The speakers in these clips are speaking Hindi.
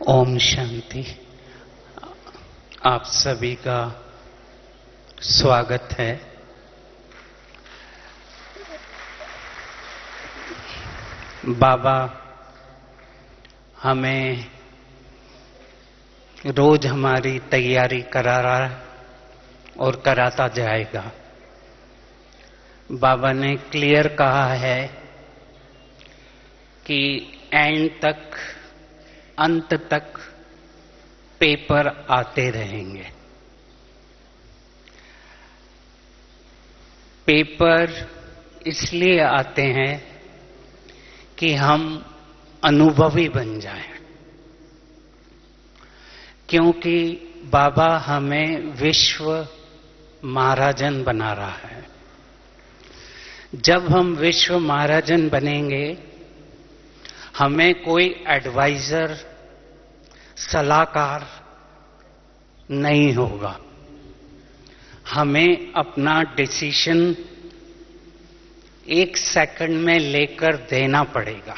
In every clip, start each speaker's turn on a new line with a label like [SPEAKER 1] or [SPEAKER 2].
[SPEAKER 1] ओम शांति। आप सभी का स्वागत है। बाबा हमें रोज हमारी तैयारी करा रहा है और कराता जाएगा। बाबा ने क्लियर कहा है कि एंड तक, अंत तक पेपर आते रहेंगे। पेपर इसलिए आते हैं कि हम अनुभवी बन जाएं, क्योंकि बाबा हमें विश्व महाराजन बना रहा है। जब हम विश्व महाराजन बनेंगे, हमें कोई एडवाइजर, सलाहकार नहीं होगा। हमें अपना डिसीजन 1 सेकंड में लेकर देना पड़ेगा।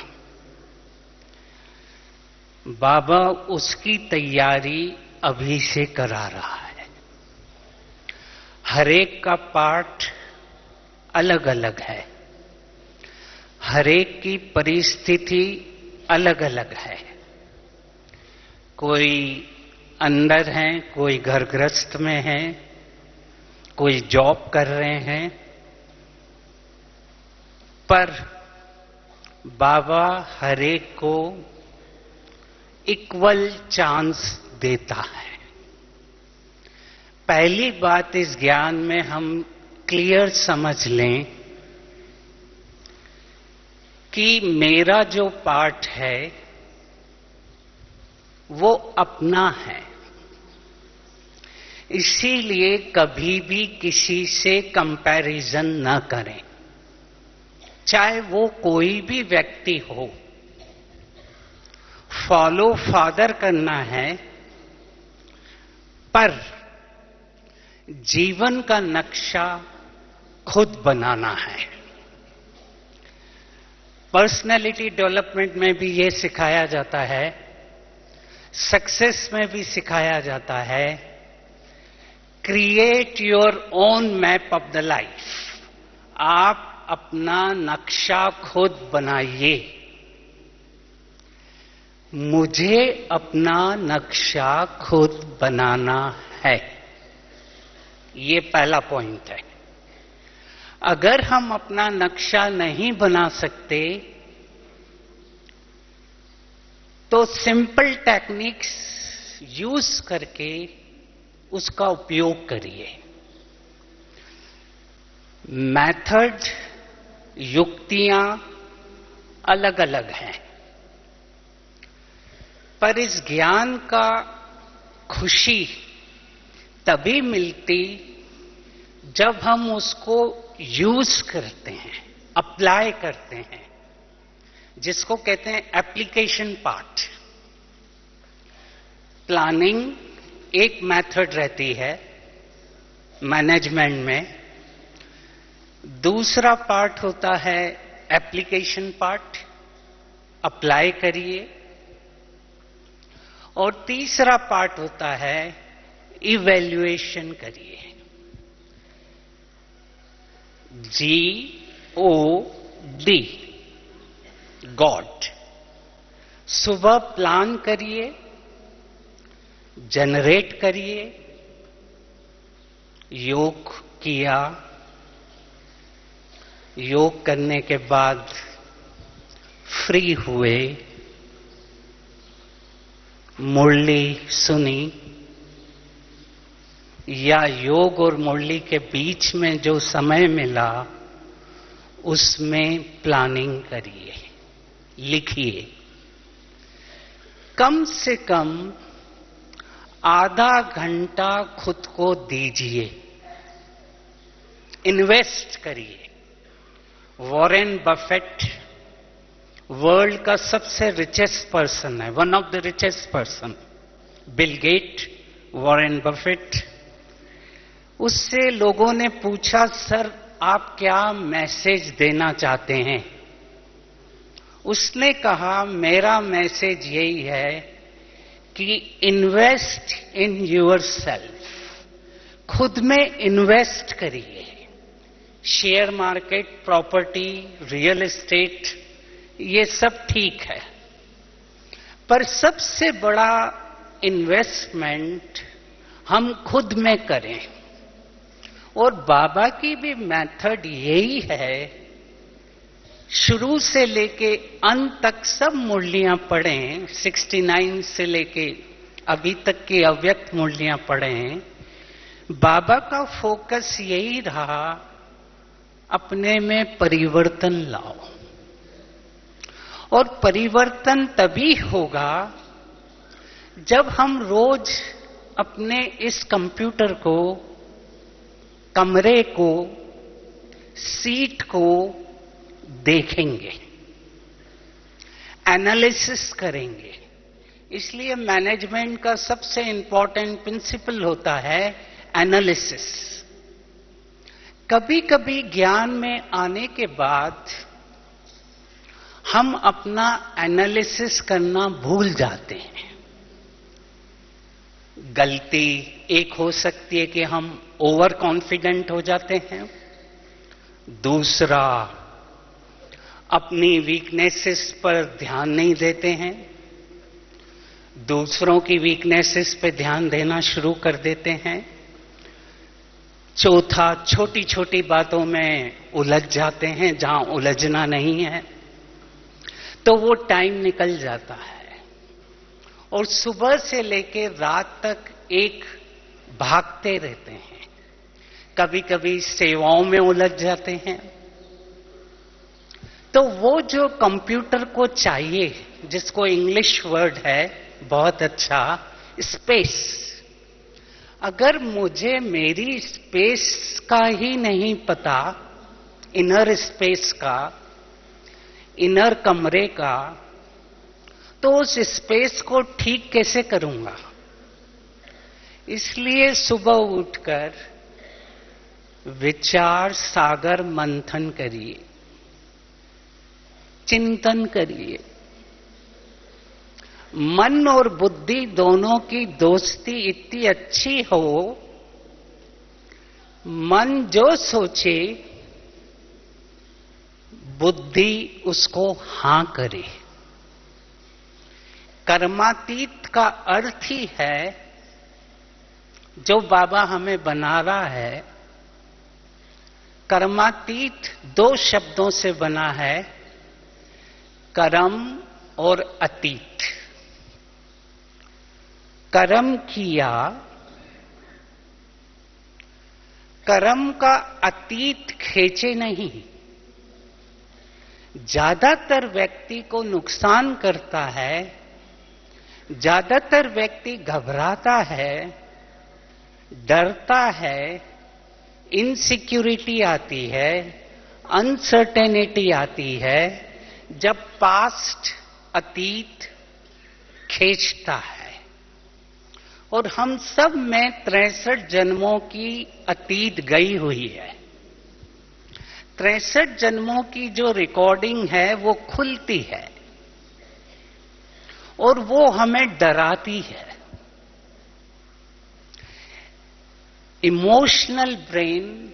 [SPEAKER 1] बाबा उसकी तैयारी अभी से करा रहा है। हर एक का पार्ट अलग अलग है, हर एक की परिस्थिति अलग अलग है। कोई अंदर है, कोई घर गृहस्थ में है, कोई जॉब कर रहे हैं, पर बाबा हर एक को इक्वल चांस देता है। पहली बात इस ज्ञान में हम क्लियर समझ लें कि मेरा जो पार्ट है वो अपना है। इसीलिए कभी भी किसी से कंपैरिजन न करें, चाहे वो कोई भी व्यक्ति हो। फॉलो फादर करना है, पर जीवन का नक्शा खुद बनाना है। पर्सनैलिटी डेवलपमेंट में भी ये सिखाया जाता है, सक्सेस में भी सिखाया जाता है, create your own map of the life. आप अपना नक्शा खुद बनाइए। मुझे अपना नक्शा खुद बनाना है, ये पहला पॉइंट है। अगर हम अपना नक्शा नहीं बना सकते तो सिंपल टेक्निक्स यूज करके उसका उपयोग करिए। मेथड, युक्तियां अलग अलग हैं, पर इस ज्ञान का खुशी तभी मिलती जब हम उसको यूज करते हैं, अप्लाई करते हैं, जिसको कहते हैं एप्लीकेशन पार्ट। प्लानिंग एक मेथड रहती है मैनेजमेंट में, दूसरा पार्ट होता है एप्लीकेशन पार्ट, अप्लाई करिए, और तीसरा पार्ट होता है इवैल्यूएशन करिए। GOD, God. सुबह प्लान करिए, जनरेट करिए, योग किया, योग करने के बाद फ्री हुए, मुरली सुनी, या योग और मुरली के बीच में जो समय मिला उसमें प्लानिंग करिए, लिखिए। कम से कम आधा घंटा खुद को दीजिए, इन्वेस्ट करिए। वॉरेन बफेट वर्ल्ड का सबसे रिचेस्ट पर्सन है, one of the richest person. Bill Gate, Warren Buffett. उससे लोगों ने पूछा, सर आप क्या मैसेज देना चाहते हैं? उसने कहा, मेरा मैसेज यही है कि इन्वेस्ट इन योर सेल्फ, खुद में इन्वेस्ट करिए। Share market, property, real estate, ये सब ठीक है, पर सबसे बड़ा इन्वेस्टमेंट हम खुद में करें। और बाबा की भी मेथड यही है, शुरू से लेके अंत तक सब मुरलियां पढ़ें, 69 से लेके अभी तक की अव्यक्त मुरलियां पढ़ें। बाबा का फोकस यही रहा, अपने में परिवर्तन लाओ। और परिवर्तन तभी होगा जब हम रोज अपने इस कंप्यूटर को, कमरे को, सीट को देखेंगे, एनालिसिस करेंगे। इसलिए मैनेजमेंट का सबसे इंपॉर्टेंट प्रिंसिपल होता है एनालिसिस। कभी कभी ज्ञान में आने के बाद हम अपना एनालिसिस करना भूल जाते हैं। गलती एक हो सकती है कि हम ओवर कॉन्फिडेंट हो जाते हैं। दूसरा, अपनी वीकनेसेस पर ध्यान नहीं देते हैं, दूसरों की वीकनेसेस पे ध्यान देना शुरू कर देते हैं। चौथा, छोटी छोटी बातों में उलझ जाते हैं जहां उलझना नहीं है, तो वो टाइम निकल जाता है और सुबह से लेकर रात तक एक भागते रहते हैं। कभी कभी सेवाओं में उलझ जाते हैं। तो वो जो कंप्यूटर को चाहिए, जिसको इंग्लिश वर्ड है बहुत अच्छा, स्पेस, अगर मुझे मेरी स्पेस का ही नहीं पता, इनर स्पेस का, इनर कमरे का, तो उस स्पेस को ठीक कैसे करूंगा? इसलिए सुबह उठकर विचार सागर मंथन करिए, चिंतन करिए। मन और बुद्धि दोनों की दोस्ती इतनी अच्छी हो, मन जो सोचे बुद्धि उसको हां करे। कर्मातीत का अर्थ ही है, जो बाबा हमें बना रहा है, कर्मातीत दो शब्दों से बना है, कर्म और अतीत। कर्म किया, कर्म का अतीत खींचे नहीं। ज्यादातर व्यक्ति को नुकसान करता है, ज्यादातर व्यक्ति घबराता है, डरता है, इनसिक्योरिटी आती है, अनसर्टेनिटी आती है, जब पास्ट, अतीत खींचता है। और हम सब में 63 जन्मों की अतीत गई हुई है। 63 जन्मों की जो रिकॉर्डिंग है वो खुलती है और वो हमें डराती है। इमोशनल ब्रेन,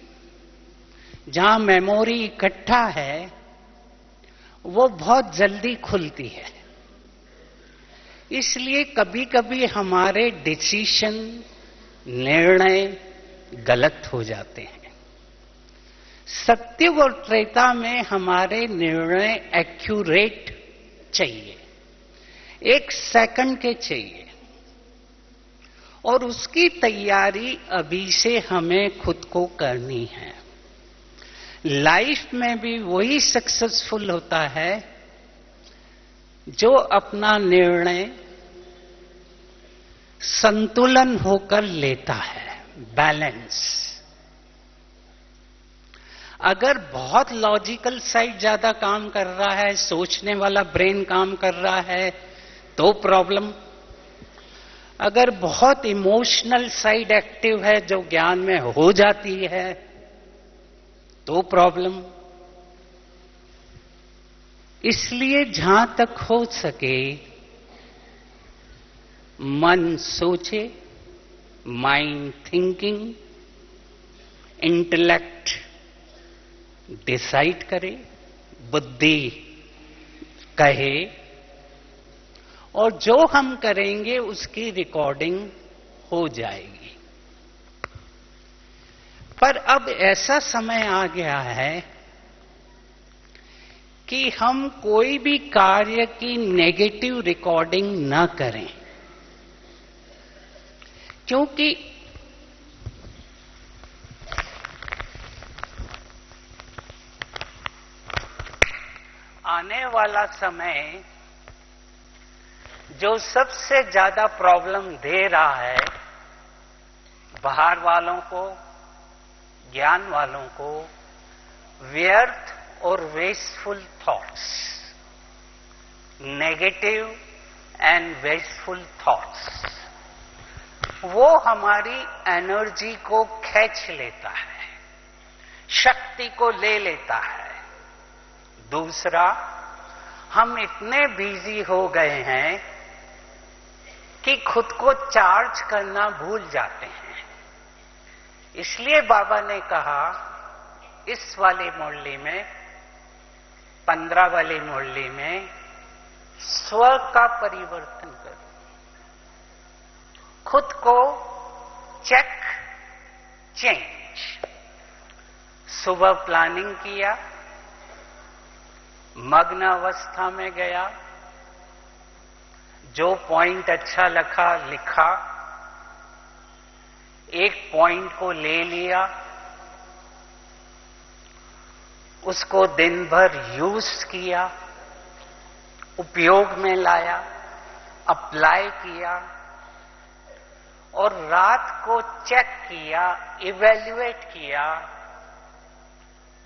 [SPEAKER 1] जहां मेमोरी इकट्ठा है, वो बहुत जल्दी खुलती है। इसलिए कभी कभी हमारे डिसीजन, निर्णय गलत हो जाते हैं। सत्युग और त्रेता में हमारे निर्णय एक्यूरेट चाहिए, 1 सेकंड के चाहिए, और उसकी तैयारी अभी से हमें खुद को करनी है। लाइफ में भी वही सक्सेसफुल होता है जो अपना निर्णय संतुलन होकर लेता है, बैलेंस। अगर बहुत लॉजिकल साइड ज्यादा काम कर रहा है, सोचने वाला ब्रेन काम कर रहा है, तो प्रॉब्लम। अगर बहुत इमोशनल साइड एक्टिव है, जो ज्ञान में हो जाती है, तो प्रॉब्लम। इसलिए जहां तक हो सके मन सोचे, माइंड थिंकिंग, इंटेलेक्ट डिसाइड करे, बुद्धि कहे, और जो हम करेंगे उसकी रिकॉर्डिंग हो जाएगी। पर अब ऐसा समय आ गया है कि हम कोई भी कार्य की नेगेटिव रिकॉर्डिंग न करें, क्योंकि आने वाला समय जो सबसे ज्यादा प्रॉब्लम दे रहा है बाहर वालों को, ज्ञान वालों को, व्यर्थ और wasteful thoughts, negative and wasteful thoughts, वो हमारी एनर्जी को खींच लेता है, शक्ति को ले लेता है। दूसरा, हम इतने बिजी हो गए हैं कि खुद को चार्ज करना भूल जाते हैं। इसलिए बाबा ने कहा इस वाली मुरली में, 15 वाली मुरली में, स्व का परिवर्तन करो, खुद को चेक, चेंज। सुबह प्लानिंग किया, मग्न अवस्था में गया, जो पॉइंट अच्छा लगा लिखा, एक पॉइंट को ले लिया, उसको दिन भर यूज किया, उपयोग में लाया, अप्लाई किया, और रात को चेक किया, इवैल्यूएट किया,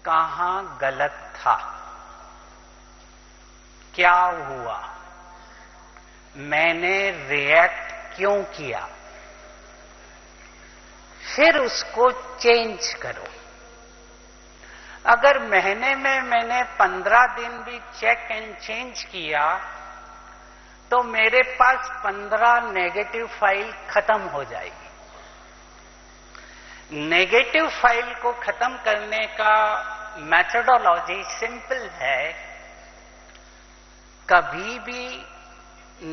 [SPEAKER 1] कहां गलत था, क्या हुआ, मैंने रिएक्ट क्यों किया, फिर उसको चेंज करो। अगर महीने में मैंने 15 दिन भी चेक एंड चेंज किया तो मेरे पास 15 नेगेटिव फाइल खत्म हो जाएगी। नेगेटिव फाइल को खत्म करने का मेथोडोलॉजी सिंपल है, कभी भी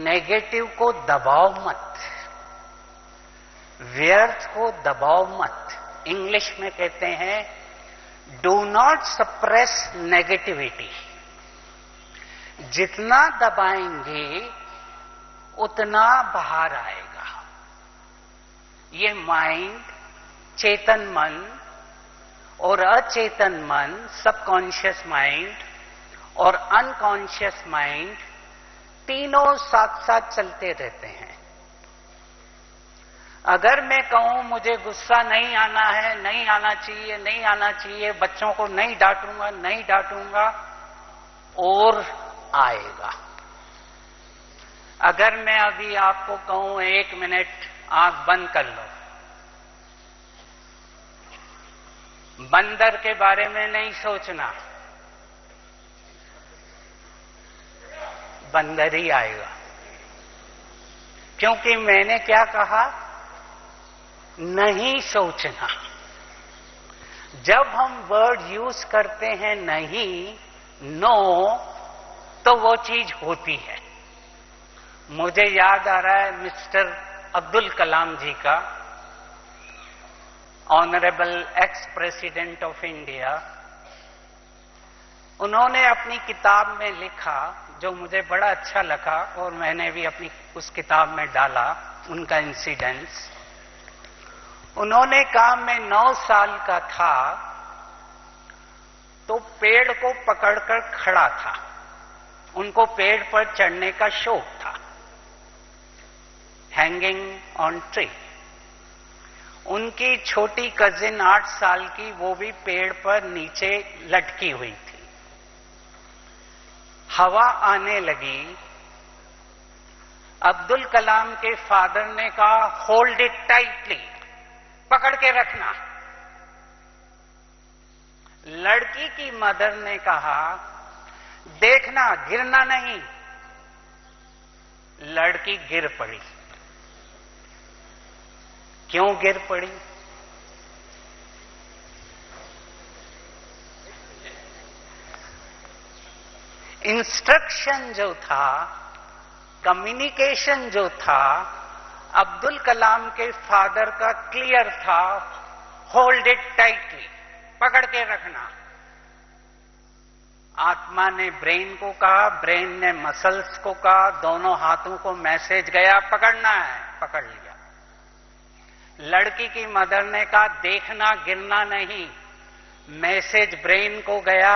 [SPEAKER 1] नेगेटिव को दबाओ मत, व्यर्थ को दबाओ मत। इंग्लिश में कहते हैं डू नॉट सप्रेस नेगेटिविटी। जितना दबाएंगे उतना बाहर आएगा। ये माइंड, चेतन मन और अचेतन मन, सबकॉन्शियस माइंड और अनकॉन्शियस माइंड, तीनों साथ साथ चलते रहते हैं। अगर मैं कहूं मुझे गुस्सा नहीं आना है, नहीं आना चाहिए, नहीं आना चाहिए, बच्चों को नहीं डांटूंगा, नहीं डांटूंगा, और आएगा। अगर मैं अभी आपको कहूं 1 मिनट आंख बंद कर लो, बंदर के बारे में नहीं सोचना, बंदर ही आएगा। क्योंकि मैंने क्या कहा, नहीं सोचना। जब हम वर्ड यूज करते हैं नहीं, नो, तो वो चीज होती है। मुझे याद आ रहा है मिस्टर अब्दुल कलाम जी का, honourable ex president of India. उन्होंने अपनी किताब में लिखा, जो मुझे बड़ा अच्छा लगा और मैंने भी अपनी उस किताब में डाला उनका इंसिडेंट्स। उन्होंने कहा मैं 9 साल का था तो पेड़ को पकड़कर खड़ा था। उनको पेड़ पर चढ़ने का शौक था, हैंगिंग ऑन ट्री। उनकी छोटी कजिन 8 साल की, वो भी पेड़ पर नीचे लटकी हुई थी। हवा आने लगी। अब्दुल कलाम के फादर ने कहा होल्ड इट टाइटली, पकड़ के रखना। लड़की की मदर ने कहा देखना गिरना नहीं। लड़की गिर पड़ी। क्यों गिर पड़ी? इंस्ट्रक्शन जो था, कम्युनिकेशन जो था, अब्दुल कलाम के फादर का क्लियर था, होल्ड इट टाइटली, पकड़ के रखना। आत्मा ने ब्रेन को कहा, ब्रेन ने मसल्स को कहा, दोनों हाथों को मैसेज गया, पकड़ना है, पकड़ लिया। लड़की की मदर ने कहा, देखना, गिरना नहीं, मैसेज ब्रेन को गया,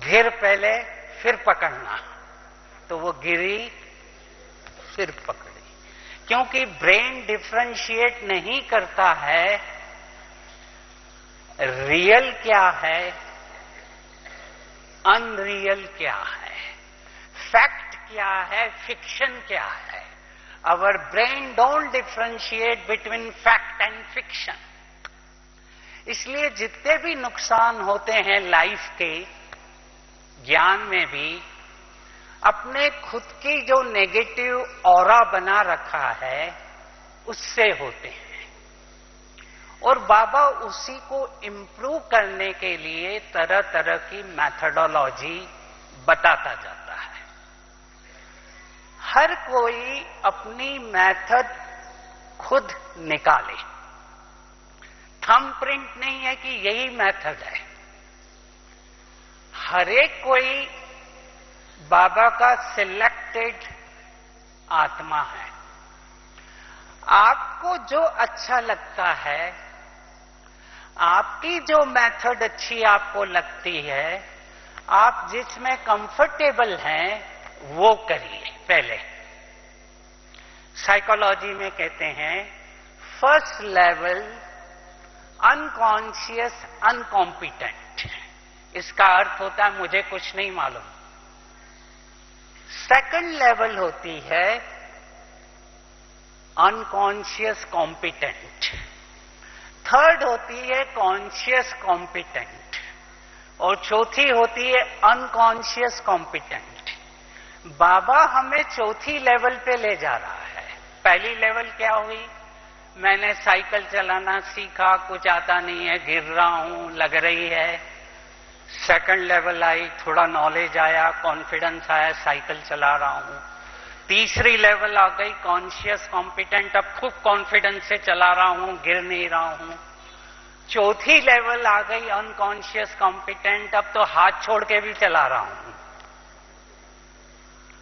[SPEAKER 1] गिर पहले फिर पकड़ना। तो वो गिरी, फिर पकड़ी, क्योंकि ब्रेन डिफरेंशिएट नहीं करता है रियल क्या है, अनरियल क्या है, फैक्ट क्या है, फिक्शन क्या है। Our brain don't differentiate between fact and fiction. इसलिए जितने भी नुकसान होते हैं लाइफ के, ज्ञान में भी अपने खुद की जो नेगेटिव ऑरा बना रखा है उससे होते हैं, और बाबा उसी को इंप्रूव करने के लिए तरह तरह की मैथडोलॉजी बताता जाता है। हर कोई अपनी मेथड खुद निकाले, थंब प्रिंट नहीं है कि यही मेथड है। हर एक कोई बाबा का सिलेक्टेड आत्मा है। आपको जो अच्छा लगता है, आपकी जो मेथड अच्छी आपको लगती है, आप जिसमें कंफर्टेबल हैं वो करिए। पहले साइकोलॉजी में कहते हैं फर्स्ट लेवल अनकॉन्शियस अनकॉम्पिटेंट। इसका अर्थ होता है मुझे कुछ नहीं मालूम। सेकंड लेवल होती है अनकॉन्शियस कॉम्पिटेंट। थर्ड होती है कॉन्शियस कॉम्पिटेंट, और चौथी होती है अनकॉन्शियस कॉम्पिटेंट। बाबा हमें चौथी लेवल पे ले जा रहा है। पहली लेवल क्या हुई? मैंने साइकिल चलाना सीखा, कुछ आता नहीं है, गिर रहा हूं, लग रही है। सेकंड लेवल आई, थोड़ा नॉलेज आया, कॉन्फिडेंस आया, साइकिल चला रहा हूं। तीसरी लेवल आ गई कॉन्शियस कॉम्पिटेंट, अब खूब कॉन्फिडेंस से चला रहा हूं, गिर नहीं रहा हूं। चौथी लेवल आ गई अनकॉन्शियस कॉम्पिटेंट, अब तो हाथ छोड़ के भी चला रहा हूं,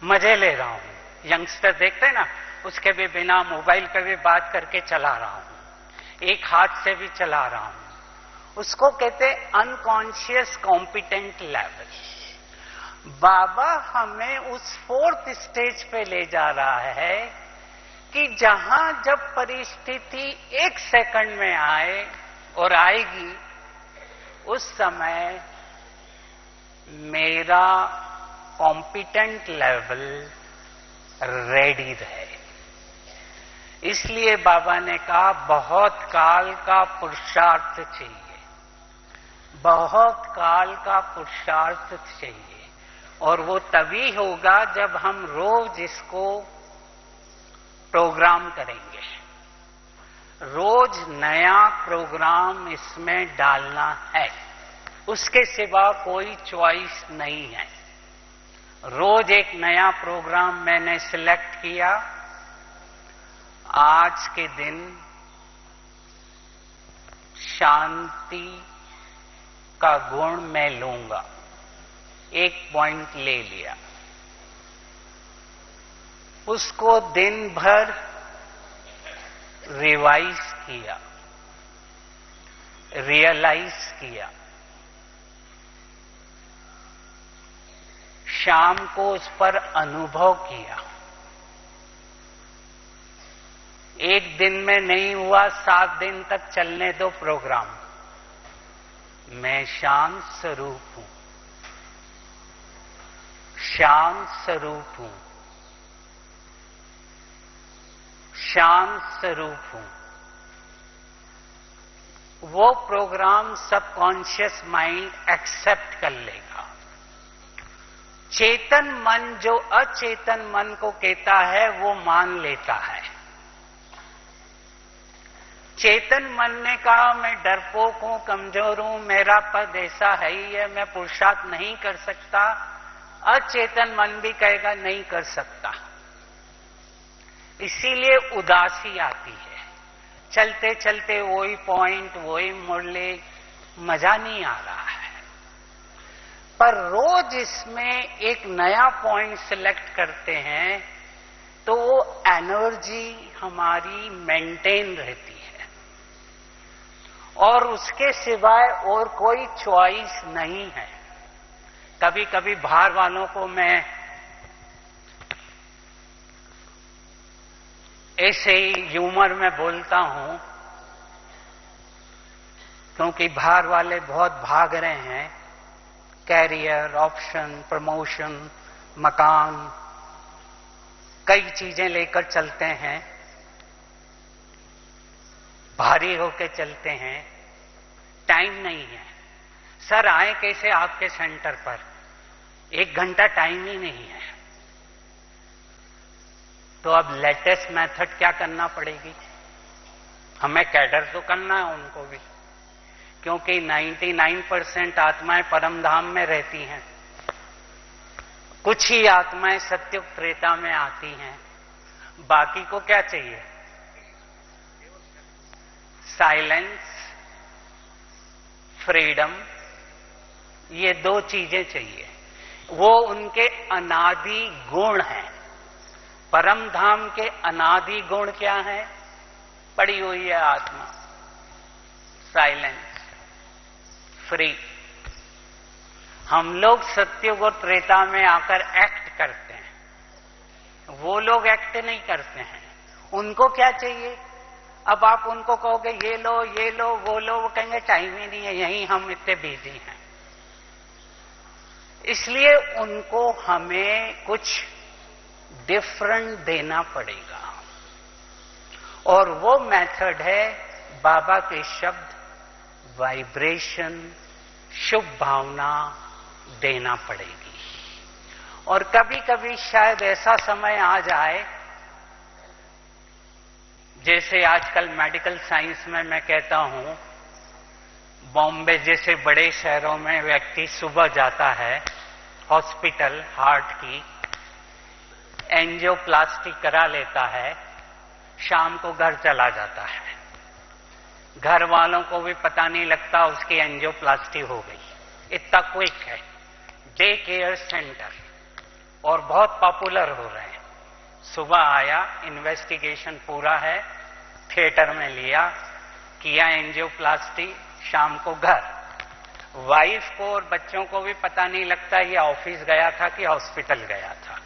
[SPEAKER 1] मजे ले रहा हूं। यंगस्टर देखते हैं ना, उसके भी बिना मोबाइल पे भी बात करके चला रहा हूं, एक हाथ से भी चला रहा हूं। उसको कहते हैं अनकॉन्शियस कॉम्पिटेंट लेवल। बाबा हमें उस फोर्थ स्टेज पे ले जा रहा है कि जहां जब परिस्थिति एक सेकंड में आए और आएगी, उस समय मेरा कॉम्पिटेंट लेवल रेडी रहे। इसलिए बाबा ने कहा बहुत काल का पुरुषार्थ चाहिए, बहुत काल का पुरुषार्थ चाहिए। और वो तभी होगा जब हम रोज इसको प्रोग्राम करेंगे। रोज नया प्रोग्राम इसमें डालना है, उसके सिवा कोई चॉइस नहीं है। रोज एक नया प्रोग्राम मैंने सिलेक्ट किया। आज के दिन शांति का गुण मैं लूंगा, एक पॉइंट ले लिया, उसको दिन भर रिवाइज किया, रियलाइज किया, शाम को उस पर अनुभव किया। एक दिन में नहीं हुआ, 7 दिन तक चलने दो प्रोग्राम। मैं शांत स्वरूप हूं, शांत स्वरूप हूं, शांत स्वरूप हूं। वो प्रोग्राम सबकॉन्शियस माइंड एक्सेप्ट कर लेगा। चेतन मन जो अचेतन मन को कहता है वो मान लेता है। चेतन मन ने कहा मैं डरपोक हूं, कमजोर हूं, मेरा पद ऐसा है ही है, मैं पुरुषार्थ नहीं कर सकता। अचेतन मन भी कहेगा नहीं कर सकता। इसीलिए उदासी आती है। चलते चलते वही पॉइंट, वही मुरली, मजा नहीं आ रहा है। पर रोज इसमें एक नया पॉइंट सिलेक्ट करते हैं तो वो एनर्जी हमारी मेंटेन रहती है और उसके सिवाय और कोई चॉइस नहीं है। कभी कभी बाहर वालों को मैं ऐसे ही ह्यूमर में बोलता हूं, क्योंकि बाहर वाले बहुत भाग रहे हैं, कैरियर, ऑप्शन, प्रमोशन, मकान, कई चीजें लेकर चलते हैं, भारी होकर चलते हैं, टाइम नहीं है। सर आए कैसे आपके सेंटर पर? 1 घंटा टाइम ही नहीं है। तो अब लेटेस्ट मेथड क्या करना पड़ेगी? हमें कैडर तो करना है उनको भी, क्योंकि 99% आत्माएं परम धाम में रहती हैं। कुछ ही आत्माएं सत्युग त्रेता में आती हैं। बाकी को क्या चाहिए? साइलेंस, फ्रीडम, ये 2 चीजें चाहिए। वो उनके अनादि गुण हैं। परम धाम के अनादि गुण क्या है? पड़ी हुई है आत्मा, साइलेंस, फ्री। हम लोग सत्युग और त्रेता में आकर एक्ट करते हैं, वो लोग एक्ट नहीं करते हैं। उनको क्या चाहिए? अब आप उनको कहोगे ये लो, ये लो, वो लो, वो कहेंगे टाइम ही नहीं है, यहीं हम इतने बिजी हैं। इसलिए उनको हमें कुछ डिफरेंट देना पड़ेगा और वो मेथड है बाबा के शब्द, वाइब्रेशन, शुभ भावना देना पड़ेगी। और कभी कभी शायद ऐसा समय आ जाए, जैसे आजकल मेडिकल साइंस में मैं कहता हूं, बॉम्बे जैसे बड़े शहरों में व्यक्ति सुबह जाता है हॉस्पिटल, हार्ट की एंजियोप्लास्टी करा लेता है, शाम को घर चला जाता है। घर वालों को भी पता नहीं लगता उसकी एंजियोप्लास्टी हो गई, इतना क्विक है। डे केयर सेंटर और बहुत पॉपुलर हो रहे हैं। सुबह आया, इन्वेस्टिगेशन पूरा है, थिएटर में लिया, किया एंजियोप्लास्टी, शाम को घर। वाइफ को और बच्चों को भी पता नहीं लगता ये ऑफिस गया था कि हॉस्पिटल गया था।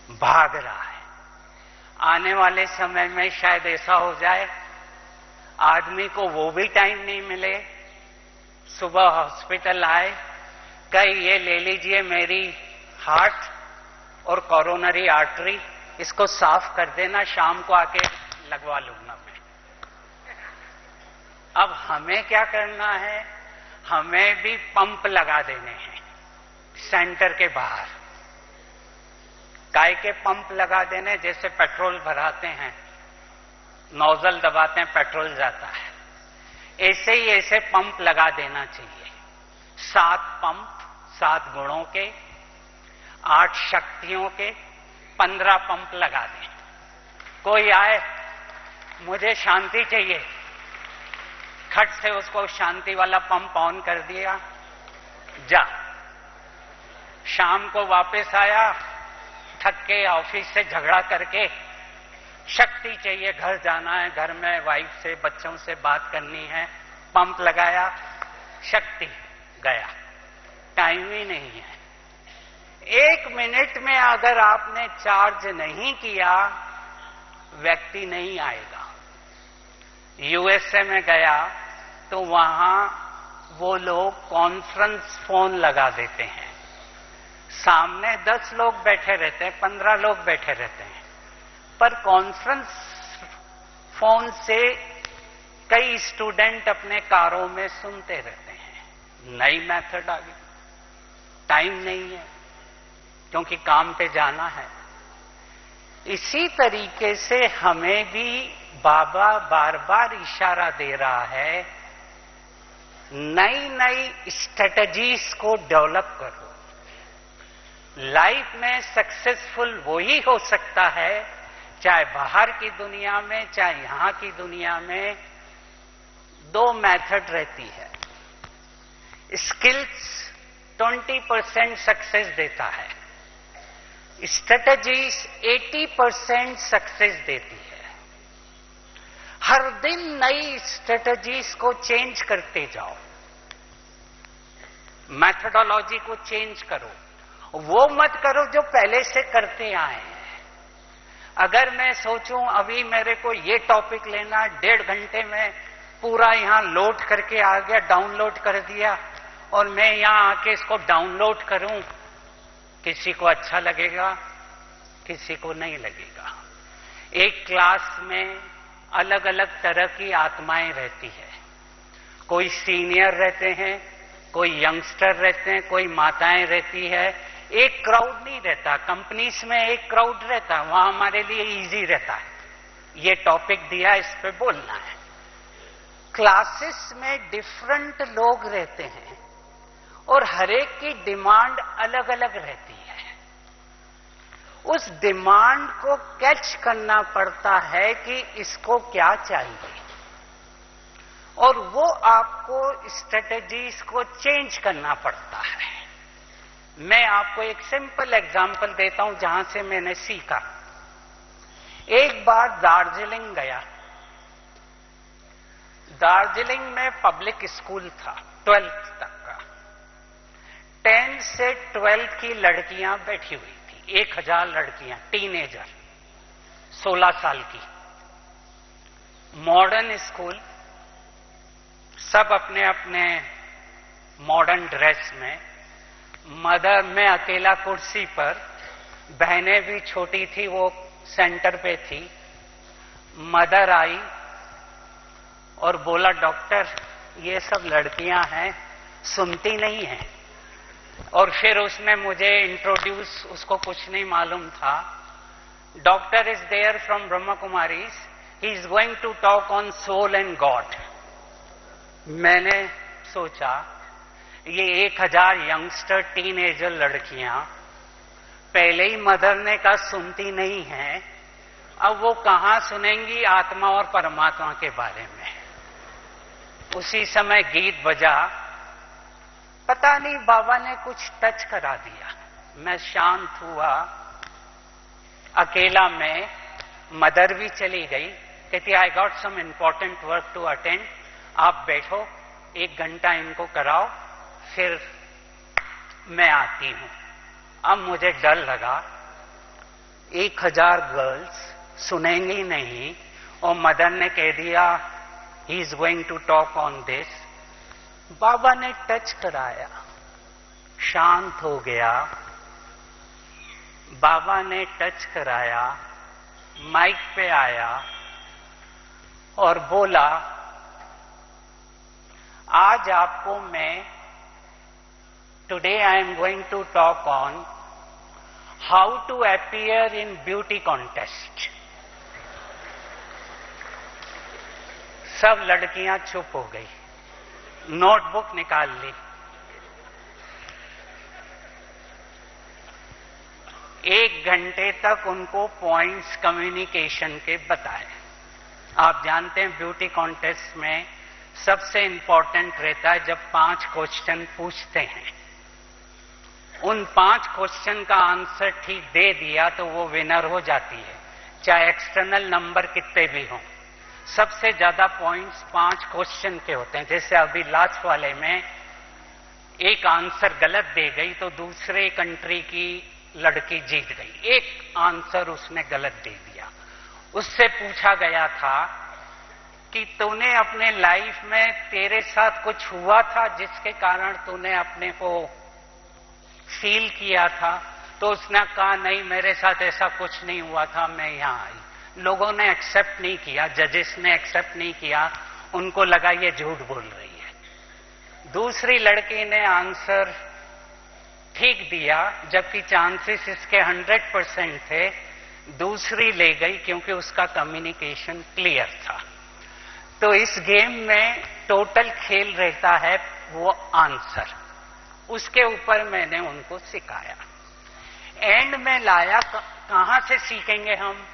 [SPEAKER 1] भाग रहा है। आने वाले समय में शायद ऐसा हो जाए आदमी को वो भी टाइम नहीं मिले, सुबह हॉस्पिटल आए, कहीं ये ले लीजिए मेरी हार्ट और कोरोनरी आर्टरी, इसको साफ कर देना, शाम को आके लगवा लूंगा मैं। अब हमें क्या करना है? हमें भी पंप लगा देने हैं सेंटर के बाहर। काय के पंप लगा देने? जैसे पेट्रोल भराते हैं, नोजल दबाते हैं, पेट्रोल जाता है, ऐसे ही ऐसे पंप लगा देना चाहिए। 7 पंप, 7 गुणों के, 8 शक्तियों के, 15 पंप लगा दें। कोई आए, मुझे शांति चाहिए, खट से उसको शांति वाला पंप ऑन कर दिया, जा। शाम को वापस आया, थक के ऑफिस से झगड़ा करके, शक्ति चाहिए, घर जाना है, घर में वाइफ से, बच्चों से बात करनी है, पंप लगाया, शक्ति गया, टाइम ही नहीं है। 1 मिनट में अगर आपने चार्ज नहीं किया, व्यक्ति नहीं आएगा। यूएसए में गया तो वहां वो लोग कॉन्फ्रेंस फोन लगा देते हैं, सामने 10 लोग बैठे रहते हैं, 15 लोग बैठे रहते हैं, पर कॉन्फ्रेंस फोन से कई स्टूडेंट अपने कारों में सुनते रहते हैं। नई मेथड आ गई, टाइम नहीं है क्योंकि काम पे जाना है। इसी तरीके से हमें भी बाबा बार बार इशारा दे रहा है, नई नई स्ट्रेटजीज को डेवलप करो। लाइफ में सक्सेसफुल वही हो सकता है, चाहे बाहर की दुनिया में चाहे यहां की दुनिया में। दो मेथड रहती है। स्किल्स 20% सक्सेस देता है, स्ट्रेटजीज 80% सक्सेस देती है। हर दिन नई स्ट्रेटजीज को चेंज करते जाओ, मेथडोलॉजी को चेंज करो। वो मत करो जो पहले से करते आए हैं। अगर मैं सोचूं अभी मेरे को ये टॉपिक लेना, 1.5 घंटे में पूरा यहां लोड करके आ गया, डाउनलोड कर दिया, और मैं यहां आके इसको डाउनलोड करूं, किसी को अच्छा लगेगा, किसी को नहीं लगेगा। एक क्लास में अलग अलग तरह की आत्माएं रहती है। कोई सीनियर रहते हैं, कोई यंगस्टर रहते हैं, कोई माताएं रहती है। एक क्राउड नहीं रहता। कंपनीज में एक क्राउड रहता है, वहां हमारे लिए इजी रहता है, ये टॉपिक दिया, इस पे बोलना है। क्लासेस में डिफरेंट लोग रहते हैं और हर एक की डिमांड अलग अलग रहती है। उस डिमांड को कैच करना पड़ता है कि इसको क्या चाहिए, और वो आपको स्ट्रेटजीज को चेंज करना पड़ता है। मैं आपको एक सिंपल एग्जांपल देता हूं जहां से मैंने सीखा। एक बार दार्जिलिंग गया। दार्जिलिंग में पब्लिक स्कूल था 12th तक का। 10 से 12th की लड़कियां बैठी हुई थी, 1000 लड़कियां, टीनेजर, 16 साल की। मॉडर्न स्कूल, सब अपने अपने मॉडर्न ड्रेस में। मदर में अकेला कुर्सी पर, बहनें भी छोटी थी, वो सेंटर पे थी। मदर आई और बोला, डॉक्टर ये सब लड़कियां हैं, सुनती नहीं हैं। और फिर उसने मुझे इंट्रोड्यूस, उसको कुछ नहीं मालूम था। Doctor is there from Brahma Kumaris, he is going to talk on soul and God. मैंने सोचा ये 1000 यंगस्टर टीनेजर लड़कियां, पहले ही मदर ने कहा सुनती नहीं है, अब वो कहां सुनेंगी आत्मा और परमात्मा के बारे में। उसी समय गीत बजा, पता नहीं बाबा ने कुछ टच करा दिया। मैं शांत हुआ, अकेला में। मदर भी चली गई, कहती I got some important work to attend, आप बैठो, 1 घंटा इनको कराओ, फिर मैं आती हूं। अब मुझे डर लगा, 1000 गर्ल्स सुनेंगी नहीं, और मदर ने कह दिया ही is going to talk on this. बाबा ने टच कराया, शांत हो गया। बाबा ने टच कराया, माइक पे आया और बोला, आज आपको मैं, today I am going to talk on how to appear in beauty contest. सब लड़कियां चुप हो गई, नोटबुक निकाल ली। 1 घंटे तक उनको पॉइंट्स कम्युनिकेशन के बताए। आप जानते हैं ब्यूटी कॉन्टेस्ट में सबसे इंपॉर्टेंट रहता है जब 5 क्वेश्चन पूछते हैं, उन 5 क्वेश्चन का आंसर ठीक दे दिया तो वो विनर हो जाती है, चाहे एक्सटर्नल नंबर कितने भी हों। सबसे ज्यादा पॉइंट्स 5 क्वेश्चन के होते हैं। जैसे अभी लास्ट वाले में एक आंसर गलत दे गई तो दूसरे कंट्री की लड़की जीत गई, एक आंसर उसने गलत दे दिया। उससे पूछा गया था कि तूने अपने लाइफ में, तेरे साथ कुछ हुआ था जिसके कारण तूने अपने को फील किया था? तो उसने कहा नहीं, मेरे साथ ऐसा कुछ नहीं हुआ था, मैं यहां आई। लोगों ने एक्सेप्ट नहीं किया, जजेस ने एक्सेप्ट नहीं किया, उनको लगा ये झूठ बोल रही है। दूसरी लड़की ने आंसर ठीक दिया, जबकि चांसेस इसके 100% थे, दूसरी ले गई क्योंकि उसका कम्युनिकेशन क्लियर था। तो इस गेम में टोटल खेल रहता है वो आंसर, उसके ऊपर मैंने उनको सिखाया। एंड में लाया, कहां से सीखेंगे हम?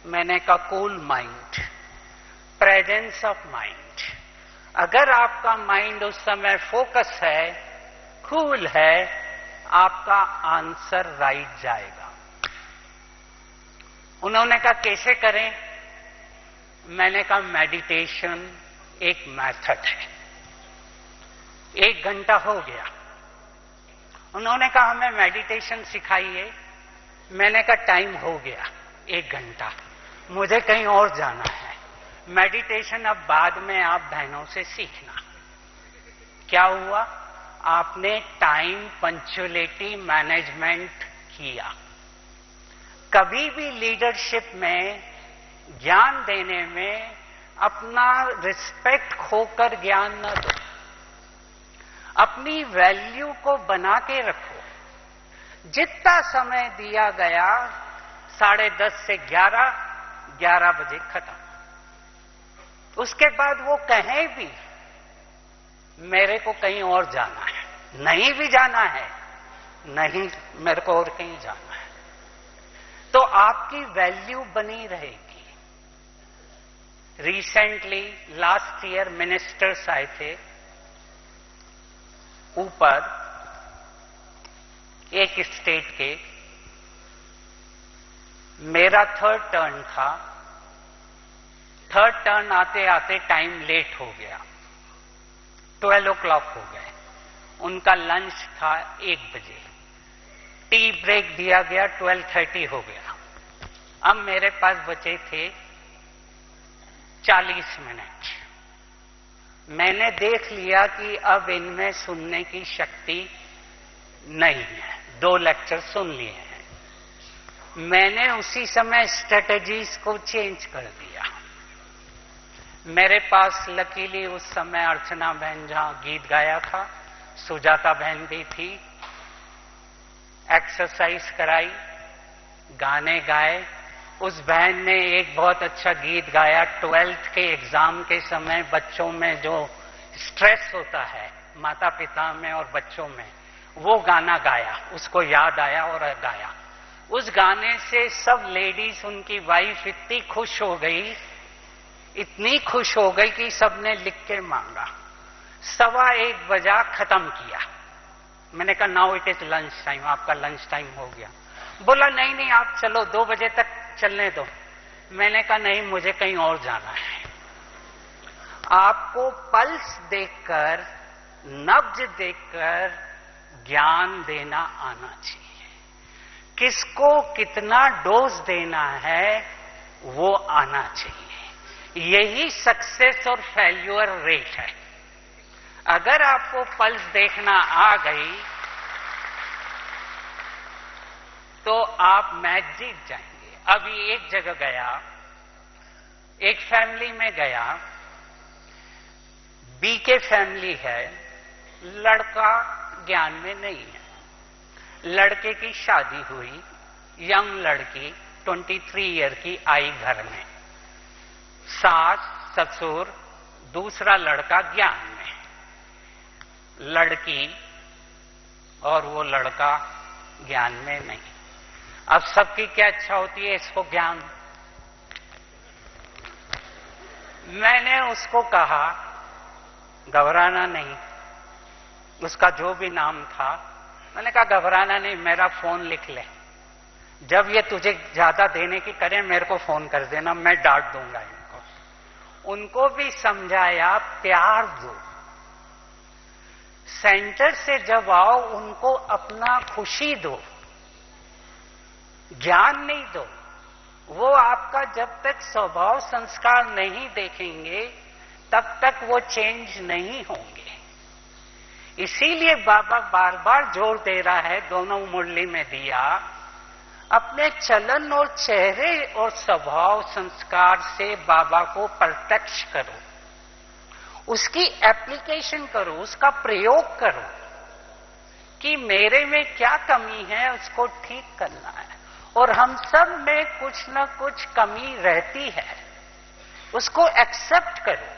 [SPEAKER 1] मैंने कहा cool mind, presence of mind. अगर आपका माइंड उस समय फोकस है, कूल है, आपका आंसर राइट जाएगा। उन्होंने कहा कैसे करें? मैंने कहा मेडिटेशन एक मेथड है। 1 घंटा हो गया। उन्होंने कहा हमें मेडिटेशन सिखाइए। मैंने कहा टाइम हो गया, 1 घंटा, मुझे कहीं और जाना है। मेडिटेशन अब बाद में आप बहनों से सीखना। क्या हुआ? आपने टाइम पंक्चुअलिटी मैनेजमेंट किया। कभी भी लीडरशिप में, ज्ञान देने में अपना रिस्पेक्ट खोकर ज्ञान न दो। अपनी वैल्यू को बना के रखो। जितना समय दिया गया 10:30 से 11 बजे खत्म। उसके बाद वो कहें भी मेरे को कहीं और जाना है, नहीं भी जाना है, नहीं मेरे को और कहीं जाना है, तो आपकी वैल्यू बनी रहेगी। रिसेंटली लास्ट ईयर मिनिस्टर्स आए थे ऊपर एक स्टेट के। मेरा 3rd टर्न था। 3rd टर्न आते आते टाइम लेट हो गया, 12 o'clock हो गए। उनका लंच था 1 बजे, टी ब्रेक दिया गया, 12:30 हो गया। अब मेरे पास बचे थे 40 मिनट। मैंने देख लिया कि अब इनमें सुनने की शक्ति नहीं है। 2 लेक्चर सुन लिए हैं। मैंने उसी समय स्ट्रेटजीज को चेंज कर दिया। मेरे पास लकीली उस समय अर्चना बहन जहां गीत गाया था, सुजाता बहन भी थी। एक्सरसाइज कराई, गाने गाए। उस बहन ने एक बहुत अच्छा गीत गाया। 12th के एग्जाम के समय बच्चों में जो स्ट्रेस होता है, माता पिता में और बच्चों में, वो गाना गाया। उसको याद आया और गाया। उस गाने से सब लेडीज, उनकी वाइफ इतनी खुश हो गई, इतनी खुश हो गई कि सबने लिख के मांगा। 1:15 बजा, खत्म किया। मैंने कहा now it is lunch time, आपका लंच टाइम हो गया। बोला नहीं नहीं आप चलो, 2 बजे तक चलने दो। मैंने कहा नहीं, मुझे कहीं और जाना है। आपको पल्स देखकर, नब्ज देखकर ज्ञान देना आना चाहिए। किसको कितना डोज देना है वो आना चाहिए। यही सक्सेस और फेल्यूर रेट है। अगर आपको पल्स देखना आ गई तो आप मैच जीत जाएंगे। अभी एक जगह गया, एक फैमिली में गया, बी के फैमिली है, लड़का ज्ञान में नहीं है। लड़के की शादी हुई, यंग लड़की 23 ईयर की आई घर में, सास ससुर, दूसरा लड़का ज्ञान में, लड़की और वो लड़का ज्ञान में नहीं। अब सबकी क्या इच्छा होती है, इसको ज्ञान। मैंने उसको कहा घबराना नहीं, उसका जो भी नाम था, मैंने कहा घबराना नहीं, मेरा फोन लिख ले, जब ये तुझे ज्यादा देने की करे मेरे को फोन कर देना, मैं डांट दूंगा इनको। उनको भी समझाया, प्यार दो। सेंटर से जब आओ उनको अपना खुशी दो, ज्ञान नहीं दो। वो आपका जब तक स्वभाव संस्कार नहीं देखेंगे तब तक वो चेंज नहीं होंगे। इसीलिए बाबा बार बार जोर दे रहा है, दोनों मुरली में दिया, अपने चलन और चेहरे और स्वभाव संस्कार से बाबा को प्रत्यक्ष करो, उसकी एप्लीकेशन करो, उसका प्रयोग करो कि मेरे में क्या कमी है, उसको ठीक करना है। और हम सब में कुछ न कुछ कमी रहती है, उसको एक्सेप्ट करो।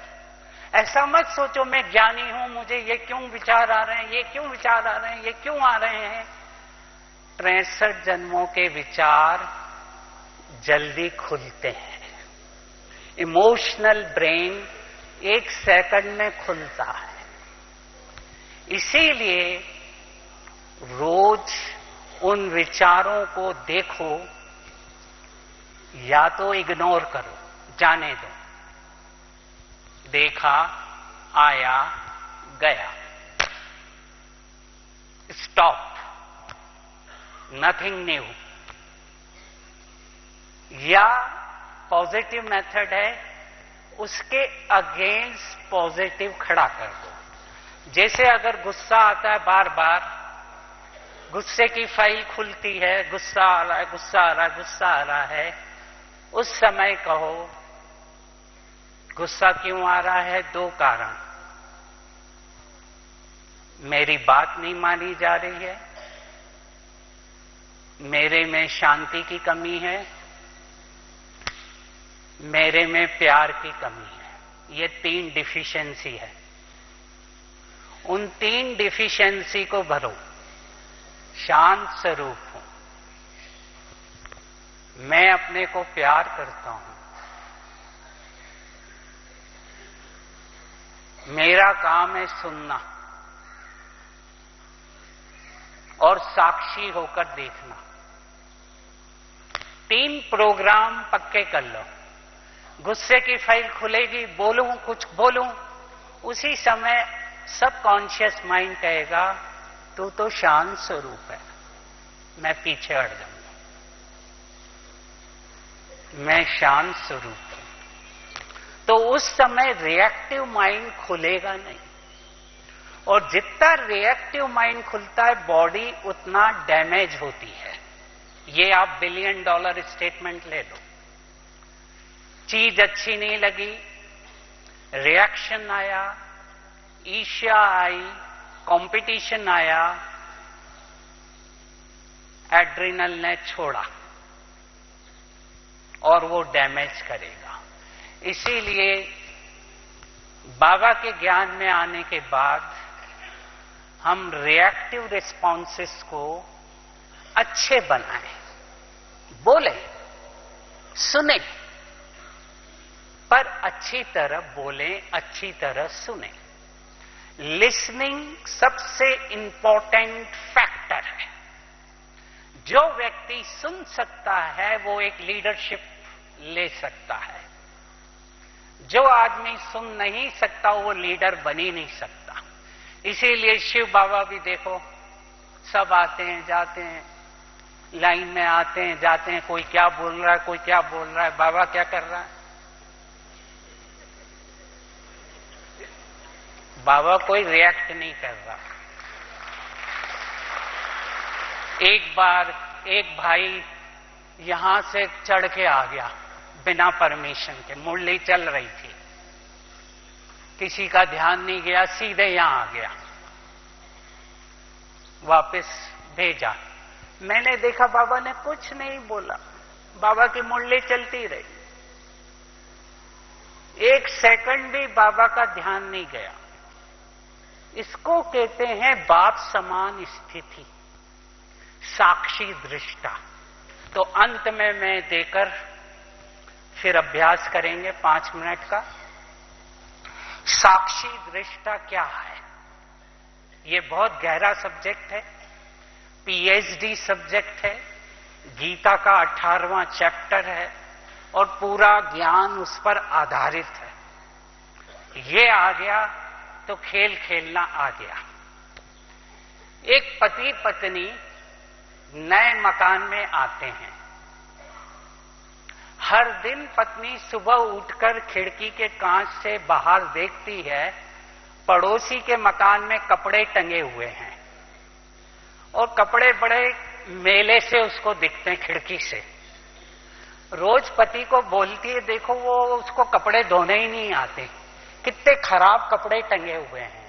[SPEAKER 1] ऐसा मत सोचो मैं ज्ञानी हूं, मुझे ये क्यों विचार आ रहे हैं, ये क्यों विचार आ रहे हैं, ये क्यों आ रहे हैं। 63 जन्मों के विचार जल्दी खुलते हैं। इमोशनल ब्रेन 1 सेकंड में खुलता है। इसीलिए रोज उन विचारों को देखो, या तो इग्नोर करो, जाने दो, देखा, आया, गया, स्टॉप, नथिंग न्यू। या पॉजिटिव मेथड है, उसके अगेंस्ट पॉजिटिव खड़ा कर दो। जैसे अगर गुस्सा आता है बार बार, गुस्से की फाइल खुलती है, गुस्सा आ रहा है, गुस्सा आ रहा है, गुस्सा आ रहा है, उस समय कहो गुस्सा क्यों आ रहा है? 2 कारण, मेरी बात नहीं मानी जा रही है, मेरे में शांति की कमी है, मेरे में प्यार की कमी है। ये 3 डिफिशिएंसी है। उन 3 डिफिशिएंसी को भरो। शांत स्वरूप हूं, मैं अपने को प्यार करता हूं, मेरा काम है सुनना और साक्षी होकर देखना। 3 प्रोग्राम पक्के कर लो। गुस्से की फाइल खुलेगी, बोलूं, कुछ बोलूं, उसी समय सबकॉन्शियस माइंड कहेगा तू तो शांत स्वरूप है, मैं पीछे हट जाऊंगा, मैं शांत स्वरूप हूं। तो उस समय रिएक्टिव माइंड खुलेगा नहीं, और जितना रिएक्टिव माइंड खुलता है बॉडी उतना डैमेज होती है। ये आप $1 बिलियन स्टेटमेंट ले लो। चीज अच्छी नहीं लगी, रिएक्शन आया, ईर्ष्या आई, कंपटीशन आया, एड्रिनल ने छोड़ा और वो डैमेज करेगा। इसीलिए बाबा के ज्ञान में आने के बाद हम रिएक्टिव रिस्पॉन्सेस को अच्छे बनाएं, बोले, सुने, पर अच्छी तरह बोले, अच्छी तरह सुने। लिसनिंग सबसे इंपॉर्टेंट फैक्टर है। जो व्यक्ति सुन सकता है वो एक लीडरशिप ले सकता है। जो आदमी सुन नहीं सकता वो लीडर बन ही नहीं सकता। इसीलिए शिव बाबा भी देखो, सब आते हैं जाते हैं, लाइन में आते हैं जाते हैं, कोई क्या बोल रहा है, कोई क्या बोल रहा है, बाबा क्या कर रहा है? बाबा कोई रिएक्ट नहीं कर रहा। एक बार एक भाई यहां से चढ़ के आ गया बिना परमिशन के, मुरली चल रही थी, किसी का ध्यान नहीं गया, सीधे यहां आ गया, वापस भेजा। मैंने देखा बाबा ने कुछ नहीं बोला, बाबा की मुरली चलती रही, 1 सेकंड भी बाबा का ध्यान नहीं गया। इसको कहते हैं बाप समान स्थिति, साक्षी दृष्टा। तो अंत में मैं देकर फिर अभ्यास करेंगे 5 मिनट का। साक्षी दृष्टा क्या है? ये बहुत गहरा सब्जेक्ट है, पीएचडी सब्जेक्ट है, गीता का 18वां चैप्टर है और पूरा ज्ञान उस पर आधारित है। ये आ गया तो खेल खेलना आ गया। एक पति पत्नी नए मकान में आते हैं। हर दिन पत्नी सुबह उठकर खिड़की के कांच से बाहर देखती है, पड़ोसी के मकान में कपड़े टंगे हुए हैं और कपड़े बड़े मेले से उसको दिखते हैं खिड़की से। रोज पति को बोलती है, देखो वो उसको कपड़े धोने ही नहीं आते, कितने खराब कपड़े टंगे हुए हैं।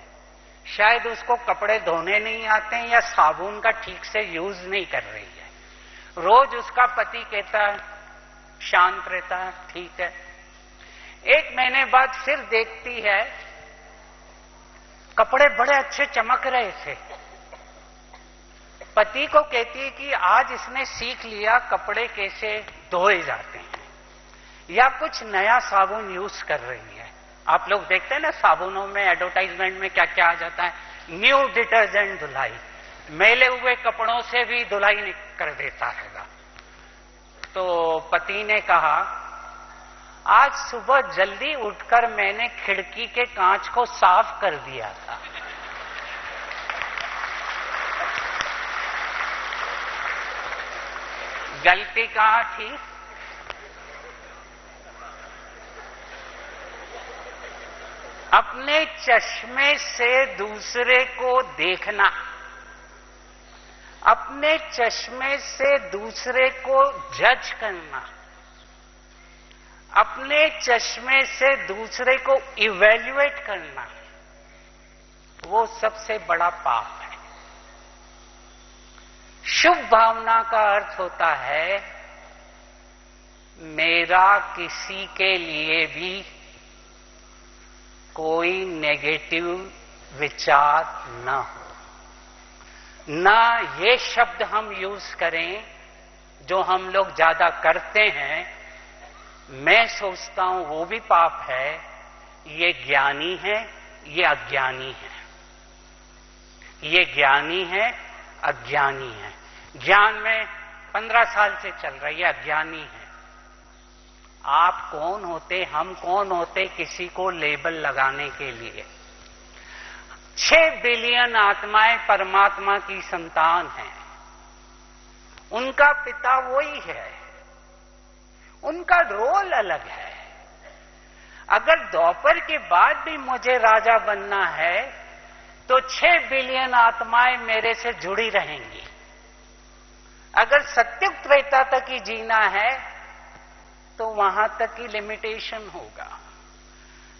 [SPEAKER 1] शायद उसको कपड़े धोने नहीं आते हैं या साबुन का ठीक से यूज नहीं कर रही है। रोज उसका पति कहता है शांत रहता है, ठीक है। 1 महीने बाद फिर देखती है कपड़े बड़े अच्छे चमक रहे थे। पति को कहती है कि आज इसने सीख लिया कपड़े कैसे धोए जाते हैं, या कुछ नया साबुन यूज कर रही है। आप लोग देखते हैं ना साबुनों में एडवर्टाइजमेंट में क्या क्या आ जाता है, न्यू डिटर्जेंट धुलाई, मैले हुए कपड़ों से भी धुलाई कर देता है। तो पति ने कहा आज सुबह जल्दी उठकर मैंने खिड़की के कांच को साफ कर दिया था। गलती कहां थी? अपने चश्मे से दूसरे को देखना, अपने चश्मे से दूसरे को जज करना, अपने चश्मे से दूसरे को इवैल्यूएट करना, वो सबसे बड़ा पाप है। शुभ भावना का अर्थ होता है मेरा किसी के लिए भी कोई नेगेटिव विचार न हो। ना ये शब्द हम यूज करें जो हम लोग ज्यादा करते हैं, मैं सोचता हूं वो भी पाप है, ये ज्ञानी है, ये अज्ञानी है, ये ज्ञानी है, अज्ञानी है। ज्ञान में 15 साल से चल रहा है, ये अज्ञानी है। आप कौन होते, हम कौन होते किसी को लेबल लगाने के लिए? 6 बिलियन आत्माएं परमात्मा की संतान हैं, उनका पिता वही है, उनका रोल अलग है। अगर दोपहर के बाद भी मुझे राजा बनना है तो 6 बिलियन आत्माएं मेरे से जुड़ी रहेंगी। अगर सत्युग त्रेता तक ही जीना है तो वहां तक ही लिमिटेशन होगा।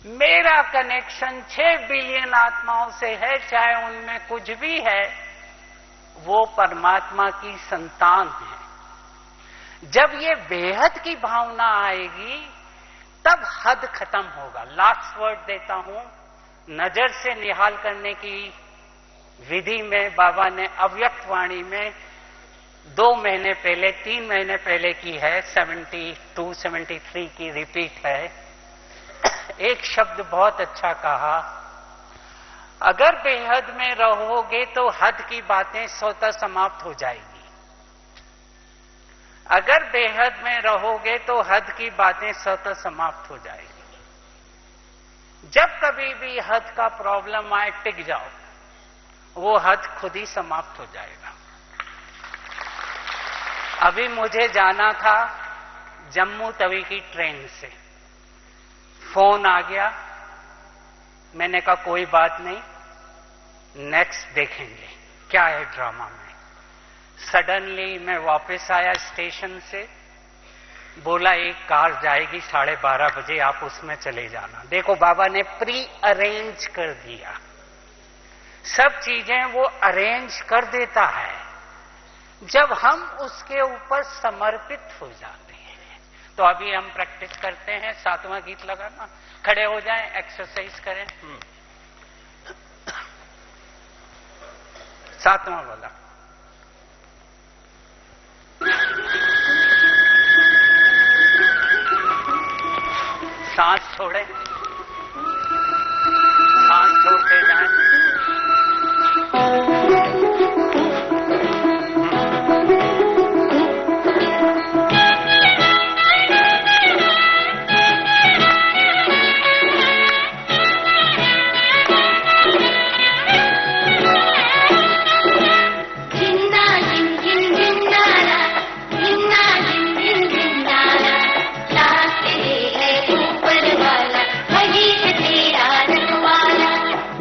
[SPEAKER 1] मेरा कनेक्शन 6 बिलियन आत्माओं से है, चाहे उनमें कुछ भी है, वो परमात्मा की संतान है। जब ये बेहद की भावना आएगी तब हद खत्म होगा। लास्ट वर्ड देता हूं, नजर से निहाल करने की विधि में बाबा ने अव्यक्त वाणी में 2 महीने पहले, 3 महीने पहले की है, 72, 73 की रिपीट है। एक शब्द बहुत अच्छा कहा, अगर बेहद में रहोगे तो हद की बातें स्वतः समाप्त हो जाएगी। अगर बेहद में रहोगे तो हद की बातें स्वतः समाप्त हो जाएगी। जब कभी भी हद का प्रॉब्लम आए, टिक जाओ, वो हद खुद ही समाप्त हो जाएगा। अभी मुझे जाना था जम्मू तवी की ट्रेन से, फोन आ गया, मैंने कहा कोई बात नहीं, नेक्स्ट देखेंगे क्या है ड्रामा में। सडनली मैं वापस आया स्टेशन से, बोला एक कार जाएगी 12:30 बजे, आप उसमें चले जाना। देखो बाबा ने प्री अरेंज कर दिया, सब चीजें वो अरेंज कर देता है जब हम उसके ऊपर समर्पित हो जाते हैं। तो अभी हम प्रैक्टिस करते हैं, 7वां गीत लगाना, खड़े हो जाएं, एक्सरसाइज करें। 7वां वाला। सांस छोड़ें, सांस छोड़ते जाएं।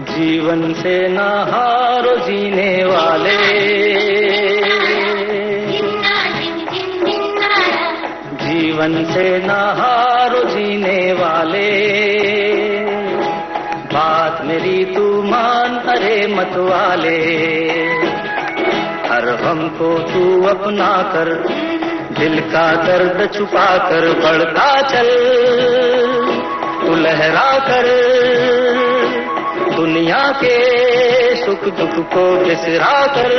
[SPEAKER 2] जीवन से ना हारो जीने वाले, जीवन से ना हारो जीने वाले, बात मेरी तू मान, अरे मत वाले। हर हर हमको तू अपना कर, दिल का दर्द छुपा कर बढ़ता चल, तू लहरा कर दुनिया के सुख दुख को बिसरा कर।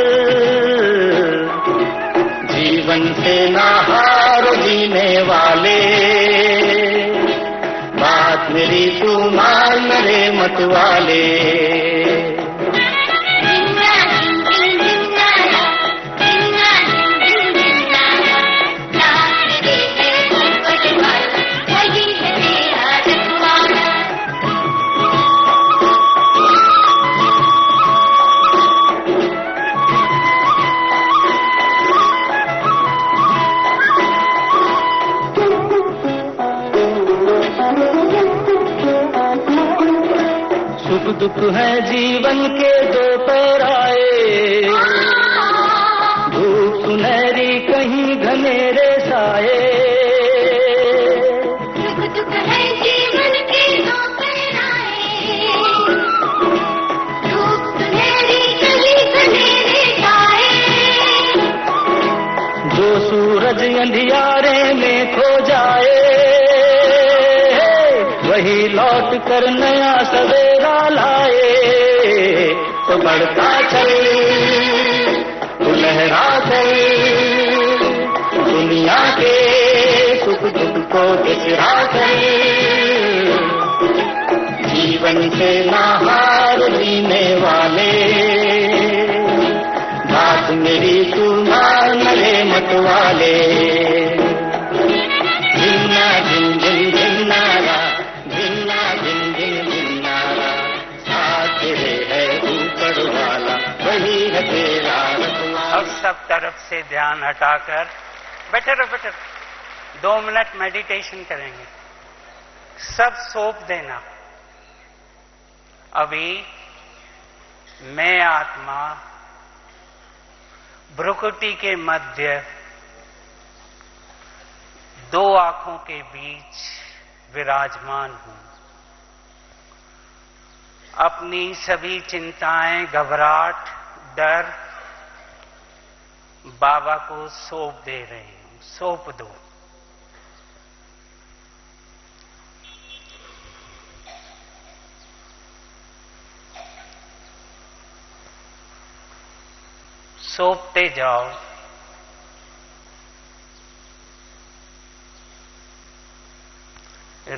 [SPEAKER 2] जीवन से ना हारो जीने वाले, बात मेरी तू मान रे मत वाले। सुख दुख है जीवन के दो पैराए, धूप सुनहरी कहीं घनेरे साए।
[SPEAKER 3] सुख दुख है जीवन के दो पैराए, धूप सुनहरी कहीं घनेरे साए।
[SPEAKER 2] जो सूरज अंधियारे में खो जाए, वही लौट कर नया सवेरा लाए। तो बढ़ता चल तू लहरा चल, दुनिया के सुख दुख को बिसरा चल। जीवन से ना हार जीने वाले, बात मेरी तू मान रे मत वाले। जिन्ना जिन जिन जिन्नारा, जिन्ना जिन जिन जिन्नारा, साथ तेरे है ऊपर वाला, वही है तेरा रखवाला।
[SPEAKER 1] अब सब तरफ से ध्यान हटाकर बैठे रहो। 2 मिनट मेडिटेशन करेंगे। सब सौंप देना। अभी मैं आत्मा भ्रुकुटी के मध्य 2 आंखों के बीच विराजमान हूं। अपनी सभी चिंताएं, घबराहट, डर बाबा को सौंप दे रहे हूं। सौंप दो। सौंपते जाओ।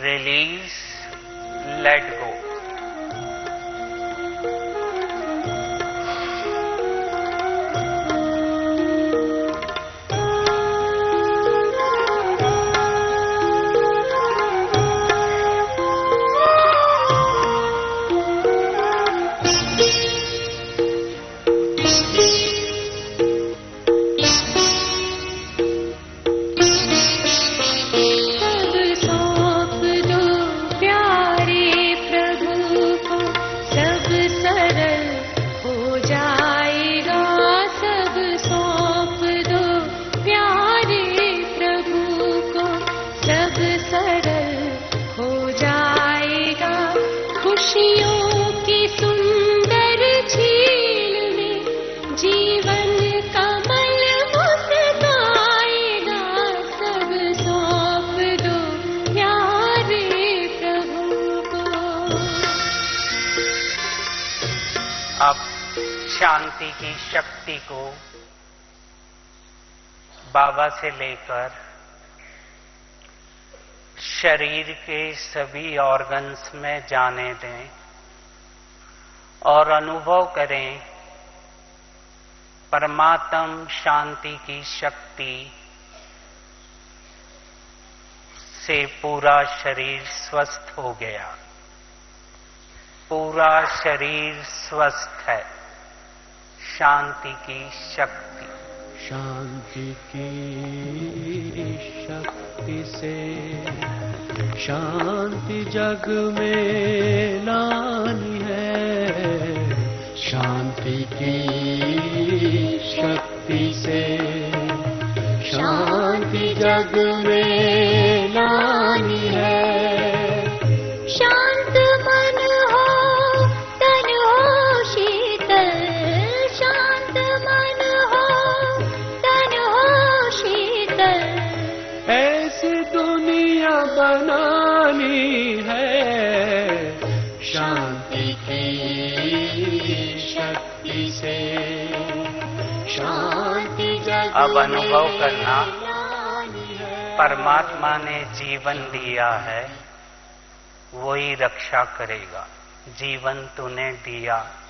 [SPEAKER 1] Release, let go. अब शांति की शक्ति को बाबा से लेकर शरीर के सभी ऑर्गन्स में जाने दें और अनुभव करें परमात्म शांति की शक्ति से पूरा शरीर स्वस्थ हो गया। पूरा शरीर स्वस्थ है। शांति की शक्ति,
[SPEAKER 4] शांति की शक्ति से शांति जग में लानी है। शांति की शक्ति से शांति जग में लानी है।
[SPEAKER 3] शांत मन हो तन हो शीतल, शांत मन हो
[SPEAKER 4] दुनिया बनानी है शांति की शक्ति से। शांति जग
[SPEAKER 1] अब अनुभव करना,
[SPEAKER 4] लानी है।
[SPEAKER 1] परमात्मा ने जीवन दिया है, वही रक्षा करेगा। जीवन तूने दिया,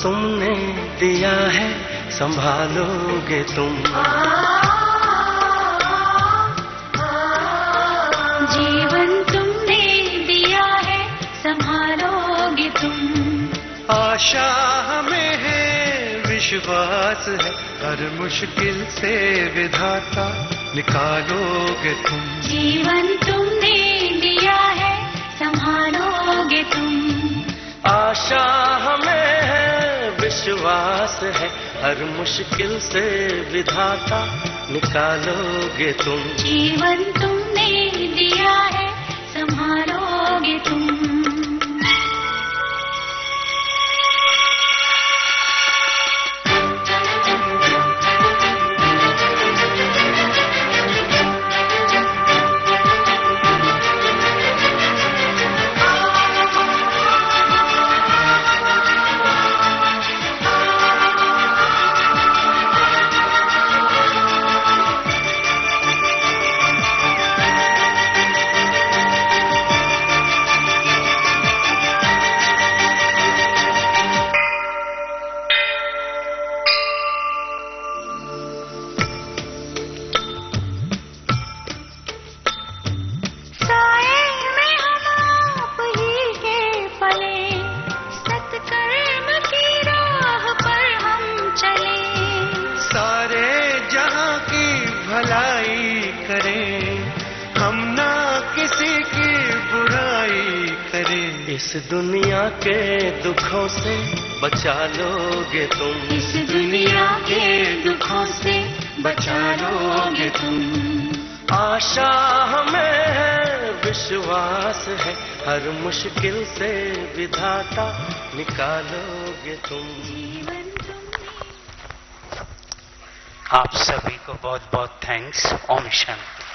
[SPEAKER 2] तुमने दिया है संभालोगे तुम।
[SPEAKER 3] जीवन तुमने दिया है संभालोगे तुम।
[SPEAKER 2] आशा हमें है, विश्वास है, हर मुश्किल से विधाता निकालोगे तुम।
[SPEAKER 3] जीवन तुमने दिया है संभालोगे तुम।
[SPEAKER 2] आशा हमें है, विश्वास है, हर मुश्किल से विधाता निकालोगे तुम।
[SPEAKER 3] जीवन तुमने दिया है संभालोगे तुम।
[SPEAKER 2] भलाई करें, हम ना किसी की बुराई करें। इस दुनिया के दुखों से बचा लोगे तुम।
[SPEAKER 3] इस दुनिया के दुखों से बचा लोगे तुम।
[SPEAKER 2] आशा हमें है, विश्वास है, हर मुश्किल से विधाता निकालोगे तुम।
[SPEAKER 1] आप सभी को बहुत बहुत थैंक्स। ओम शांति।